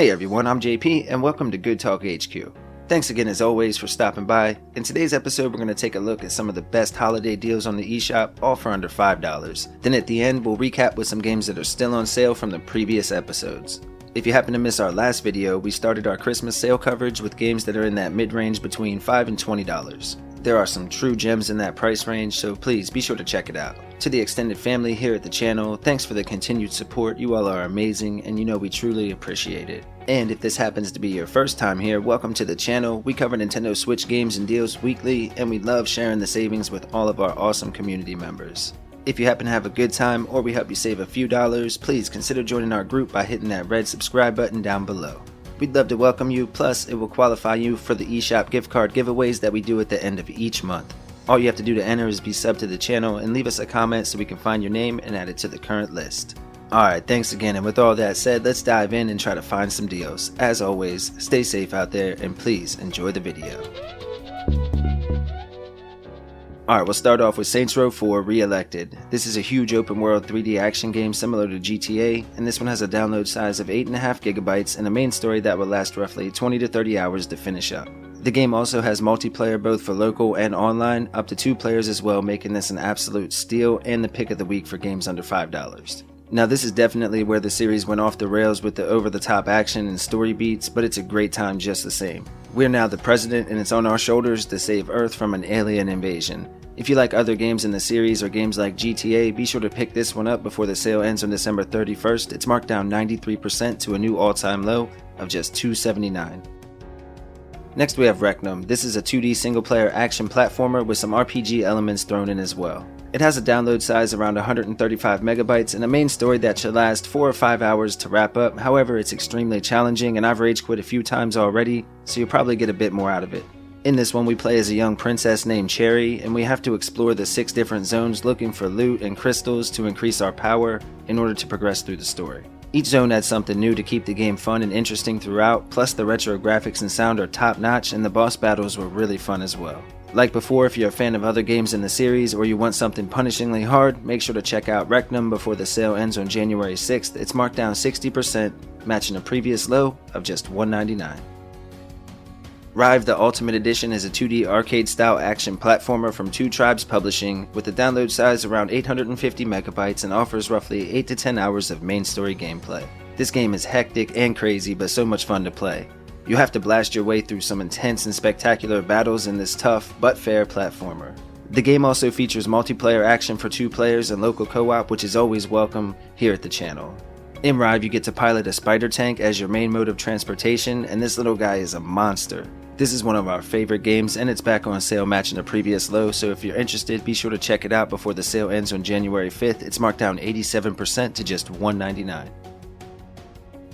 Hey everyone, I'm JP and welcome to Good Talk HQ. Thanks again as always for stopping by. In today's episode we're going to take a look at some of the best holiday deals on the eShop, all for under $5. Then at the end we'll recap with some games that are still on sale from the previous episodes. If you happen to miss our last video, we started our Christmas sale coverage with games that are in that mid-range between $5 and $20. There are some true gems in that price range, so please be sure to check it out. To the extended family here at the channel, thanks for the continued support. You all are amazing and you know we truly appreciate it. And if this happens to be your first time here, welcome to the channel. We cover Nintendo Switch games and deals weekly and we love sharing the savings with all of our awesome community members. If you happen to have a good time or we help you save a few dollars, please consider joining our group by hitting that red subscribe button down below. We'd love to welcome you, plus it will qualify you for the eShop gift card giveaways that we do at the end of each month. All you have to do to enter is be sub to the channel and leave us a comment so we can find your name and add it to the current list. Alright, thanks again, and with all that said, let's dive in and try to find some deals. As always, stay safe out there and please enjoy the video. Alright, we'll start off with Saints Row 4 Re-Elected. This is a huge open world 3D action game similar to GTA, and this one has a download size of 8.5 GB and a main story that will last roughly 20 to 30 hours to finish up. The game also has multiplayer both for local and online, up to 2 players as well, making this an absolute steal and the pick of the week for games under $5. Now this is definitely where the series went off the rails with the over-the-top action and story beats, but it's a great time just the same. We're now the president and it's on our shoulders to save Earth from an alien invasion. If you like other games in the series or games like GTA, be sure to pick this one up before the sale ends on December 31st. It's marked down 93% to a new all-time low of just $279. Next we have Reknum. This is a 2D single-player action platformer with some RPG elements thrown in as well. It has a download size around 135 megabytes and a main story that should last 4 or 5 hours to wrap up. However, it's extremely challenging and I've rage quit a few times already, so you'll probably get a bit more out of it. In this one we play as a young princess named Cherry and we have to explore the 6 different zones looking for loot and crystals to increase our power in order to progress through the story. Each zone adds something new to keep the game fun and interesting throughout, plus the retro graphics and sound are top notch and the boss battles were really fun as well. Like before, if you're a fan of other games in the series or you want something punishingly hard, make sure to check out Reknum before the sale ends on January 6th. It's marked down 60%, matching a previous low of just $199. RIVE the Ultimate Edition is a 2D arcade-style action platformer from Two Tribes Publishing with a download size around 850 megabytes and offers roughly 8 to 10 hours of main story gameplay. This game is hectic and crazy, but so much fun to play. You have to blast your way through some intense and spectacular battles in this tough but fair platformer. The game also features multiplayer action for 2 players and local co-op, which is always welcome here at the channel. In RIVE you get to pilot a spider tank as your main mode of transportation, and this little guy is a monster. This is one of our favorite games and it's back on sale matching a previous low, so if you're interested be sure to check it out before the sale ends on January 5th. It's marked down 87% to just $199.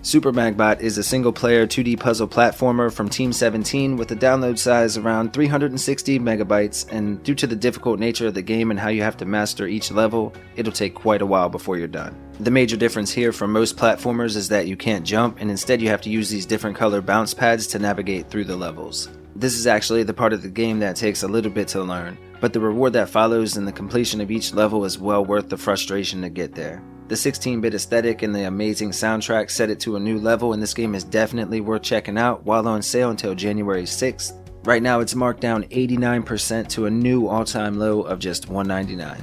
Super Magbot is a single-player 2D puzzle platformer from Team 17 with a download size around 360 megabytes, and due to the difficult nature of the game and how you have to master each level, it'll take quite a while before you're done. The major difference here from most platformers is that you can't jump, and instead you have to use these different color bounce pads to navigate through the levels. This is actually the part of the game that takes a little bit to learn, but the reward that follows in the completion of each level is well worth the frustration to get there. The 16-bit aesthetic and the amazing soundtrack set it to a new level, and this game is definitely worth checking out while on sale until January 6th. Right now it's marked down 89% to a new all-time low of just $199.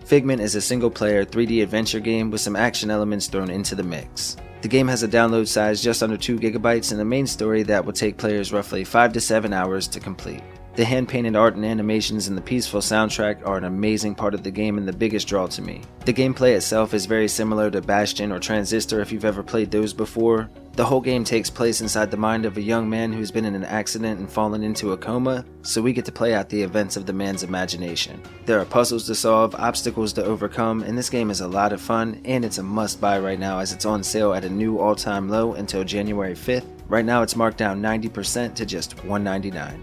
Figment is a single-player 3D adventure game with some action elements thrown into the mix. The game has a download size just under 2 GB and a main story that will take players roughly 5 to 7 hours to complete. The hand-painted art and animations and the peaceful soundtrack are an amazing part of the game and the biggest draw to me. The gameplay itself is very similar to Bastion or Transistor if you've ever played those before. The whole game takes place inside the mind of a young man who's been in an accident and fallen into a coma, so we get to play out the events of the man's imagination. There are puzzles to solve, obstacles to overcome, and this game is a lot of fun, and it's a must-buy right now as it's on sale at a new all-time low until January 5th. Right now it's marked down 90% to just $199.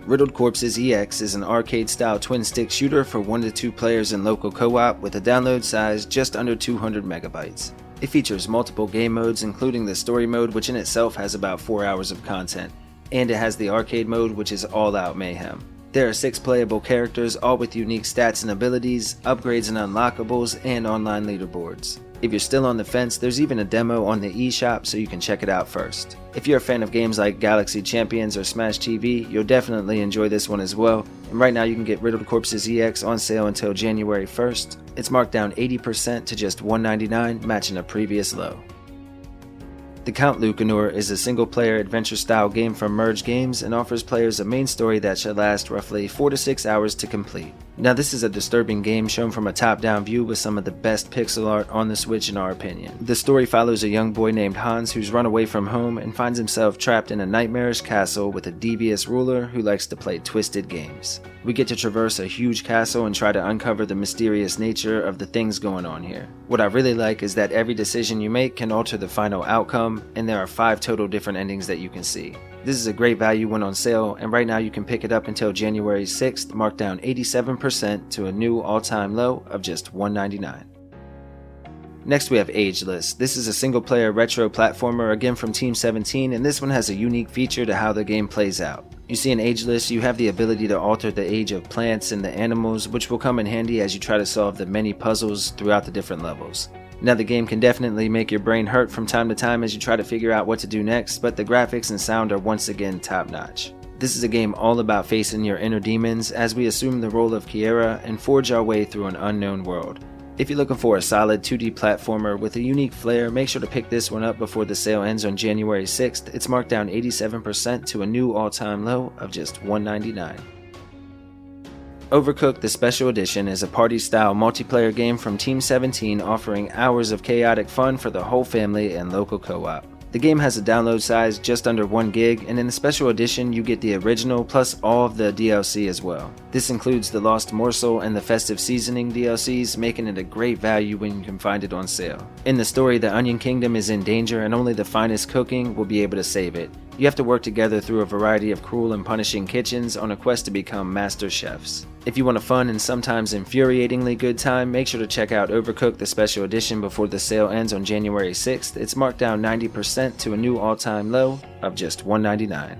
Riddled Corpses EX is an arcade-style twin-stick shooter for 1 to 2 players in local co-op with a download size just under 200 megabytes. It features multiple game modes including the story mode, which in itself has about 4 hours of content, and it has the arcade mode, which is all-out mayhem. There are 6 playable characters, all with unique stats and abilities, upgrades and unlockables, and online leaderboards. If you're still on the fence, there's even a demo on the Eshop so you can check it out first. If you're a fan of games like Galaxy Champions or Smash TV, you'll definitely enjoy this one as well, and right now you can get Riddled Corpses EX on sale until January 1st. It's marked down 80% to just $1.99, matching a previous low. The Count Lucanor is a single-player adventure-style game from Merge Games and offers players a main story that should last roughly 4 to 6 hours to complete. Now this is a disturbing game shown from a top-down view with some of the best pixel art on the Switch in our opinion. The story follows a young boy named Hans who's run away from home and finds himself trapped in a nightmarish castle with a devious ruler who likes to play twisted games. We get to traverse a huge castle and try to uncover the mysterious nature of the things going on here. What I really like is that every decision you make can alter the final outcome, and there are 5 total different endings that you can see. This is a great value when on sale, and right now you can pick it up until January 6th, marked down 87% to a new all-time low of just $1.99. Next we have Ageless. This is a single-player retro platformer again from Team 17, and this one has a unique feature to how the game plays out. You see in Ageless, you have the ability to alter the age of plants and the animals, which will come in handy as you try to solve the many puzzles throughout the different levels. Now the game can definitely make your brain hurt from time to time as you try to figure out what to do next, but the graphics and sound are once again top notch. This is a game all about facing your inner demons as we assume the role of Kiera and forge our way through an unknown world. If you're looking for a solid 2D platformer with a unique flair, make sure to pick this one up before the sale ends on January 6th. It's marked down 87% to a new all-time low of just $1.99. Overcooked the Special Edition is a party-style multiplayer game from Team 17 offering hours of chaotic fun for the whole family and local co-op. The game has a download size just under 1 gig, and in the Special Edition you get the original plus all of the DLC as well. This includes the Lost Morsel and the Festive Seasoning DLCs, making it a great value when you can find it on sale. In the story, the Onion Kingdom is in danger and only the finest cooking will be able to save it. You have to work together through a variety of cruel and punishing kitchens on a quest to become master chefs. If you want a fun and sometimes infuriatingly good time, make sure to check out Overcooked the Special Edition before the sale ends on January 6th. It's marked down 90% to a new all-time low of just $1.99.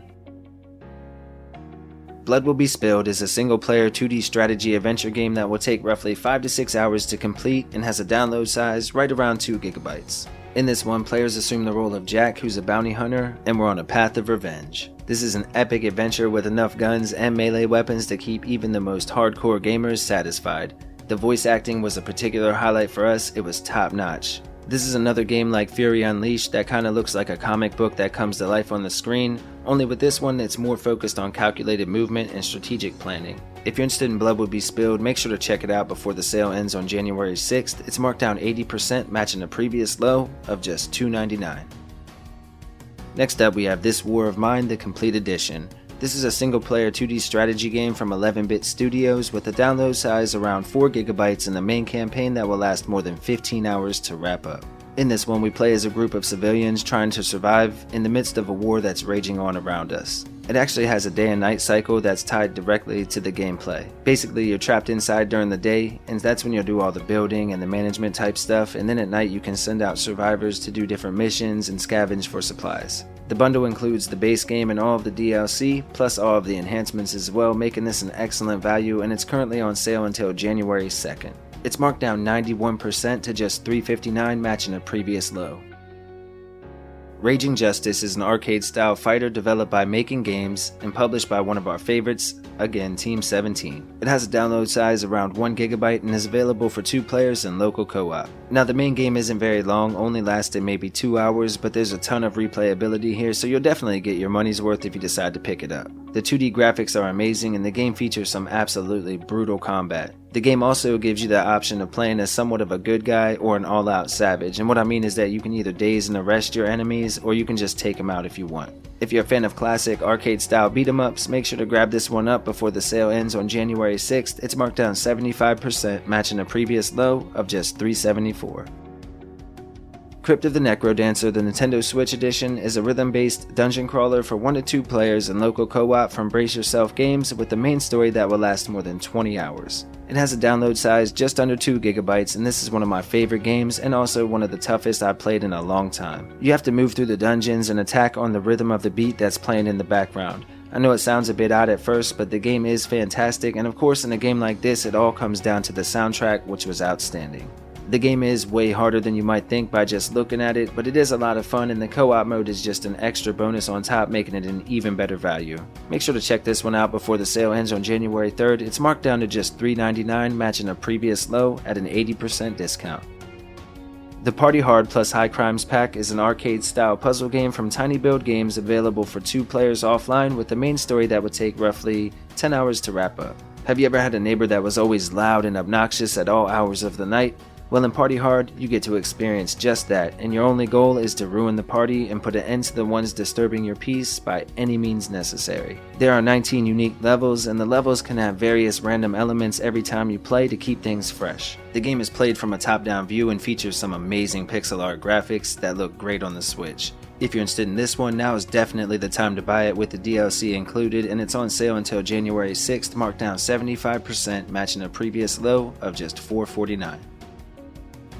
Blood Will Be Spilled is a single-player 2D strategy adventure game that will take roughly 5 to 6 hours to complete and has a download size right around 2 gigabytes. In this one, players assume the role of Jack, who's a bounty hunter, and we're on a path of revenge. This is an epic adventure with enough guns and melee weapons to keep even the most hardcore gamers satisfied. The voice acting was a particular highlight for us, it was top notch. This is another game like Fury Unleashed that kinda looks like a comic book that comes to life on the screen, only with this one it's more focused on calculated movement and strategic planning. If you're interested in Blood Will Be Spilled, make sure to check it out before the sale ends on January 6th. It's marked down 80%, matching the previous low of just $2.99. Next up we have This War of Mine, the Complete Edition. This is a single-player 2D strategy game from 11-bit Studios with a download size around 4 gigabytes and a main campaign that will last more than 15 hours to wrap up. In this one, we play as a group of civilians trying to survive in the midst of a war that's raging on around us. It actually has a day and night cycle that's tied directly to the gameplay. Basically, you're trapped inside during the day, and that's when you'll do all the building and the management type stuff, and then at night you can send out survivors to do different missions and scavenge for supplies. The bundle includes the base game and all of the DLC, plus all of the enhancements as well, making this an excellent value, and it's currently on sale until January 2nd. It's marked down 91% to just $3.59, matching a previous low. Raging Justice is an arcade-style fighter developed by Making Games and published by one of our favorites, again Team 17. It has a download size around 1 gigabyte and is available for 2 players and local co-op. Now the main game isn't very long, only lasted maybe 2 hours, but there's a ton of replayability here, so you'll definitely get your money's worth if you decide to pick it up. The 2D graphics are amazing and the game features some absolutely brutal combat. The game also gives you the option of playing as somewhat of a good guy or an all-out savage, and what I mean is that you can either daze and arrest your enemies or you can just take them out if you want. If you're a fan of classic arcade-style beat-em-ups, make sure to grab this one up before the sale ends on January 6th. It's marked down 75%, matching a previous low of just $3.74. Crypt of the NecroDancer, the Nintendo Switch edition, is a rhythm-based dungeon crawler for 1 to 2 players and local co-op from Brace Yourself Games with the main story that will last more than 20 hours. It has a download size just under 2 gigabytes, and this is one of my favorite games and also one of the toughest I've played in a long time. You have to move through the dungeons and attack on the rhythm of the beat that's playing in the background. I know it sounds a bit odd at first, but the game is fantastic, and of course in a game like this it all comes down to the soundtrack, which was outstanding. The game is way harder than you might think by just looking at it, but it is a lot of fun and the co-op mode is just an extra bonus on top, making it an even better value. Make sure to check this one out before the sale ends on January 3rd. It's marked down to just $3.99, matching a previous low at an 80% discount. The Party Hard plus High Crimes Pack is an arcade-style puzzle game from Tiny Build Games, available for 2 players offline, with the main story that would take roughly 10 hours to wrap up. Have you ever had a neighbor that was always loud and obnoxious at all hours of the night? Well, in Party Hard, you get to experience just that, and your only goal is to ruin the party and put an end to the ones disturbing your peace by any means necessary. There are 19 unique levels, and the levels can have various random elements every time you play to keep things fresh. The game is played from a top-down view and features some amazing pixel art graphics that look great on the Switch. If you're interested in this one, now is definitely the time to buy it with the DLC included, and it's on sale until January 6th, marked down 75%, matching a previous low of just $4.49.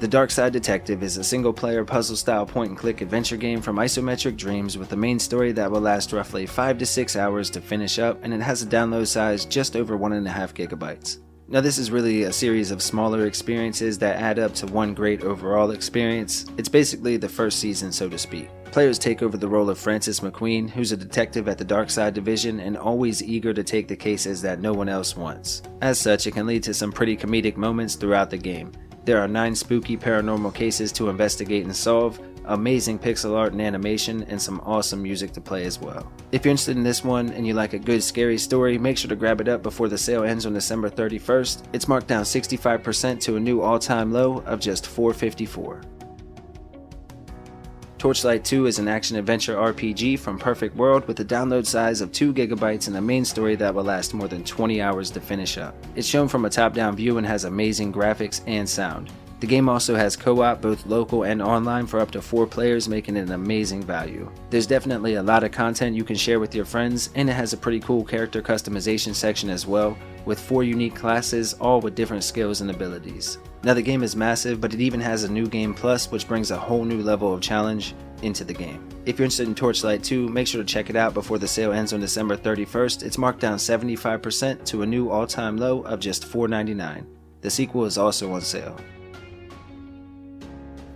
The Darkside Detective is a single-player puzzle-style point-and-click adventure game from Isometric Dreams with a main story that will last roughly 5 to 6 hours to finish up, and it has a download size just over 1.5 gigabytes. Now this is really a series of smaller experiences that add up to one great overall experience. It's basically the first season, so to speak. Players take over the role of Francis McQueen, who's a detective at the Darkside Division and always eager to take the cases that no one else wants. As such, it can lead to some pretty comedic moments throughout the game. There are 9 spooky paranormal cases to investigate and solve, amazing pixel art and animation, and some awesome music to play as well. If you're interested in this one and you like a good scary story, make sure to grab it up before the sale ends on December 31st. It's marked down 65% to a new all-time low of just $4.54. Torchlight II is an action-adventure RPG from Perfect World with a download size of 2 gigabytes and a main story that will last more than 20 hours to finish up. It's shown from a top-down view and has amazing graphics and sound. The game also has co-op, both local and online, for up to 4 players, making it an amazing value. There's definitely a lot of content you can share with your friends, and it has a pretty cool character customization section as well, with 4 unique classes, all with different skills and abilities. Now the game is massive, but it even has a new game plus, which brings a whole new level of challenge into the game. If you're interested in Torchlight 2, make sure to check it out before the sale ends on December 31st. It's marked down 75% to a new all-time low of just $4.99. The sequel is also on sale.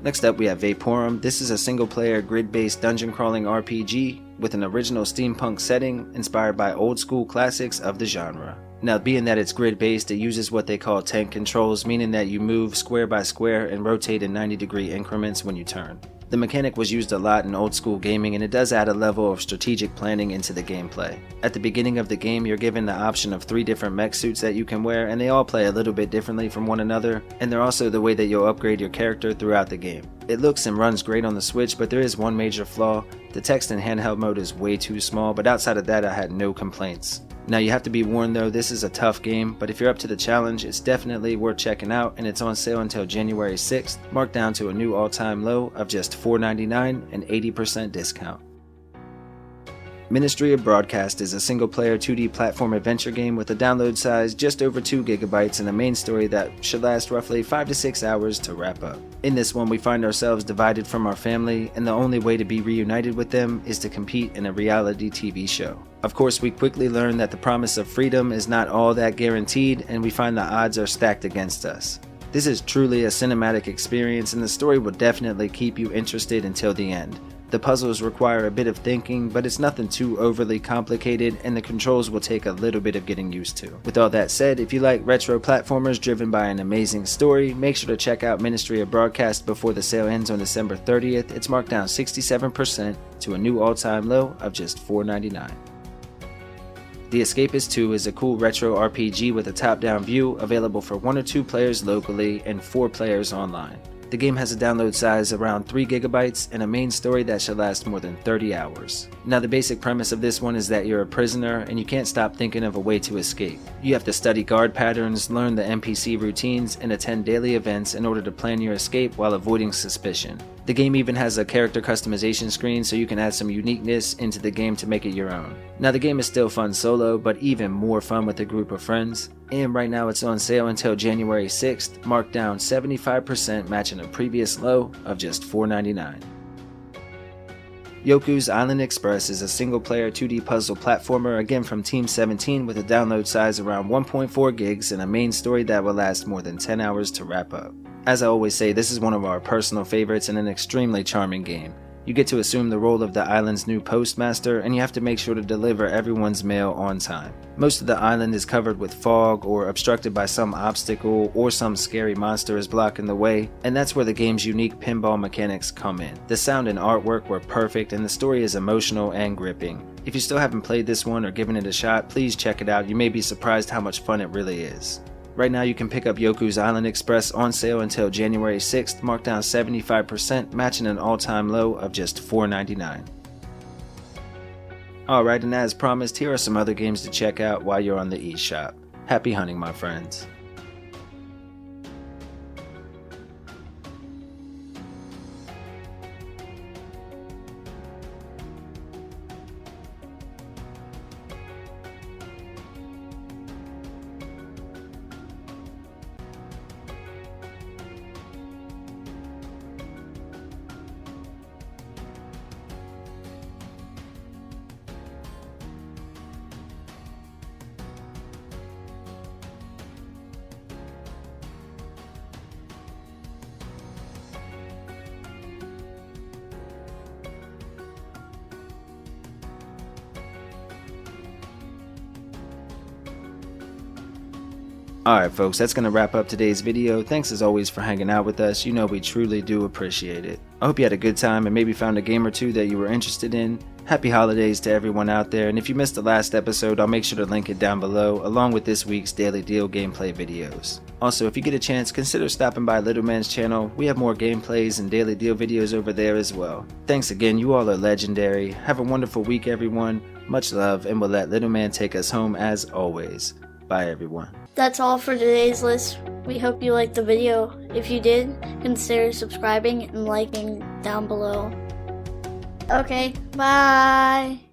Next up we have Vaporum. This is a single-player grid-based dungeon crawling RPG with an original steampunk setting inspired by old school classics of the genre. Now, being that it's grid-based, it uses what they call tank controls, meaning that you move square by square and rotate in 90-degree increments when you turn. The mechanic was used a lot in old school gaming, and it does add a level of strategic planning into the gameplay. At the beginning of the game, you're given the option of 3 different mech suits that you can wear, and they all play a little bit differently from one another, and they're also the way that you'll upgrade your character throughout the game. It looks and runs great on the Switch, but there is one major flaw. The text in handheld mode is way too small, but outside of that I had no complaints. Now you have to be warned though, this is a tough game, but if you're up to the challenge, it's definitely worth checking out, and it's on sale until January 6th, marked down to a new all-time low of just $4.99 and 80% discount. Ministry of Broadcast is a single-player 2D platform adventure game with a download size just over 2 gigabytes and a main story that should last roughly 5 to 6 hours to wrap up. In this one, we find ourselves divided from our family, and the only way to be reunited with them is to compete in a reality TV show. Of course, we quickly learn that the promise of freedom is not all that guaranteed, and we find the odds are stacked against us. This is truly a cinematic experience, and the story will definitely keep you interested until the end. The puzzles require a bit of thinking, but it's nothing too overly complicated, and the controls will take a little bit of getting used to. With all that said, if you like retro platformers driven by an amazing story, make sure to check out Ministry of Broadcast before the sale ends on December 30th. It's marked down 67% to a new all-time low of just $4.99. The Escapists 2 is a cool retro RPG with a top-down view, available for 1 or 2 players locally and 4 players online. The game has a download size around 3 gigabytes and a main story that should last more than 30 hours. Now the basic premise of this one is that you're a prisoner and you can't stop thinking of a way to escape. You have to study guard patterns, learn the NPC routines, and attend daily events in order to plan your escape while avoiding suspicion. The game even has a character customization screen, so you can add some uniqueness into the game to make it your own. Now the game is still fun solo, but even more fun with a group of friends. And right now it's on sale until January 6th, marked down 75%, matching a previous low of just $4.99. Yoku's Island Express is a single-player 2D puzzle platformer, again from Team 17, with a download size around 1.4 gigs and a main story that will last more than 10 hours to wrap up. As I always say, this is one of our personal favorites and an extremely charming game. You get to assume the role of the island's new postmaster, and you have to make sure to deliver everyone's mail on time. Most of the island is covered with fog or obstructed by some obstacle or some scary monster is blocking the way, and that's where the game's unique pinball mechanics come in. The sound and artwork were perfect, and the story is emotional and gripping. If you still haven't played this one or given it a shot, please check it out. You may be surprised how much fun it really is. Right now you can pick up Yoku's Island Express on sale until January 6th, marked down 75%, matching an all-time low of just $4.99. Alright, and as promised, here are some other games to check out while you're on the eShop. Happy hunting, my friends. Alright folks, that's going to wrap up today's video. Thanks as always for hanging out with us. You know we truly do appreciate it. I hope you had a good time and maybe found a game or two that you were interested in. Happy holidays to everyone out there, and if you missed the last episode, I'll make sure to link it down below, along with this week's Daily Deal gameplay videos. Also, if you get a chance, consider stopping by Little Man's channel. We have more gameplays and Daily Deal videos over there as well. Thanks again, you all are legendary. Have a wonderful week everyone. Much love, and we'll let Little Man take us home as always. Bye everyone. That's all for today's list. We hope you liked the video. If you did, consider subscribing and liking down below. Okay, bye!